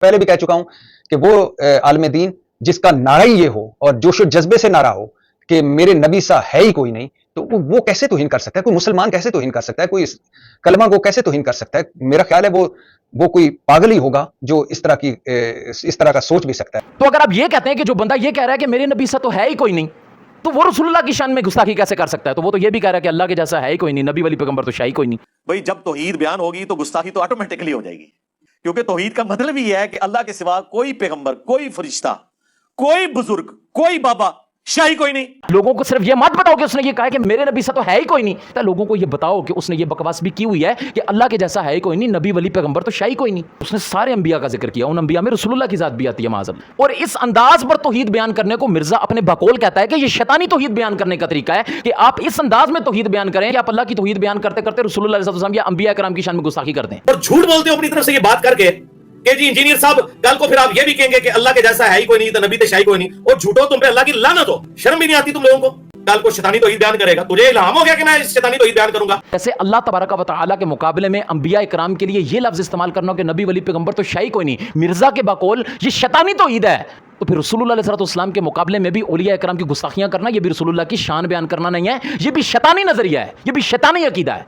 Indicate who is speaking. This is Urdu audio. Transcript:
Speaker 1: پہلے بھی کہہ چکا ہوں کہ وہ عالم دین جس کا نعرہ ہی یہ ہو اور جوش و جذبے سے نعرہ ہو کہ میرے نبی سا ہے ہی کوئی نہیں، تو وہ کیسے توہین کر سکتا ہے؟ کوئی مسلمان کیسے توہین کر سکتا ہے؟ کوئی کلمہ کو کیسے توہین کر سکتا ہے؟ میرا خیال ہے وہ کوئی پاگل ہی ہوگا جو اس طرح کا سوچ بھی سکتا ہے۔
Speaker 2: تو اگر آپ یہ کہتے ہیں کہ جو بندہ یہ کہہ رہا ہے کہ میرے نبی سا تو ہے ہی کوئی نہیں، تو وہ رسول اللہ کی شان میں گستاخی کیسے کر سکتا ہے؟ تو وہ تو یہ بھی کہہ رہا ہے کہ اللہ کے جیسا ہے ہی کوئی نہیں، نبی والی پیغمبر تو شاہی کوئی نہیں۔
Speaker 3: بھئی جب توحید بیان ہوگی تو گستاخی تو آٹومیٹکلی ہو جائے گی، کیونکہ توحید کا مطلب یہ ہے کہ اللہ کے سوا کوئی پیغمبر، کوئی فرشتہ، کوئی بزرگ، کوئی بابا، شاہی کوئی نہیں۔
Speaker 2: لوگوں کو صرف یہ مت بتاؤ کہ اس نے یہ کہا ہے کہ میرے نبی سا تو ہے ہی کوئی نہیں، تو لوگوں کو یہ بتاؤ کہ اس نے یہ بکواس بھی کی ہوئی ہے کہ اللہ کے جیسا ہے ہی کوئی نہیں، نبی ولی پیغمبر تو شاہی کوئی نہیں۔ اس نے سارے انبیاء کا ذکر کیا، ان انبیاء میں رسول اللہ کی ذات بھی آتی ہے معاذ اللہ۔ اور اس انداز پر توحید بیان کرنے کو مرزا اپنے بقول کہتا ہے کہ یہ شیطانی توحید بیان کرنے کا طریقہ ہے کہ آپ اس انداز میں توحید بیان کریں کہ آپ اللہ کی توحید بیان کرتے کرتے رسول اللہ علیہ وسلم یا انبیاء کرام کی شان میں گستاخی کر دیں،
Speaker 4: اور جھوٹ بولتے ہو اپنی طرف سے یہ بات کر کے کہ جی انجینئر صاحب کل کو پھر آپ یہ بھی کہیں گے کہ اللہ کے جیسا ہے ہی کوئی نہیں، تو نبی تے شاہی کوئی نہیں، اور جھوٹو تم پہ اللہ کی لعنت ہو، شرم بھی نہیں آتی تم لوگوں کو؟ کل کو شیطانی توحید بیان کرے گا، تجھے الہام ہو گیا کہ میں شیطانی توحید بیان کروں گا؟
Speaker 2: جیسے اللہ تبارک و تعالیٰ کے مقابلے میں انبیاء کرام کے لیے یہ لفظ استعمال کرنا ہو کہ نبی ولی پیغمبر تو شاہی کوئی نہیں، مرزا کے بقول یہ شیطانی توحید ہے، تو پھر رسول اللہ علیہ السلام کے مقابلے میں بھی اولیاء کرام کی گستاخیاں کرنا یہ بھی رسول اللہ کی شان بیان کرنا نہیں ہے، یہ بھی شیطانی نظریہ ہے، یہ بھی شیطانی عقیدہ ہے۔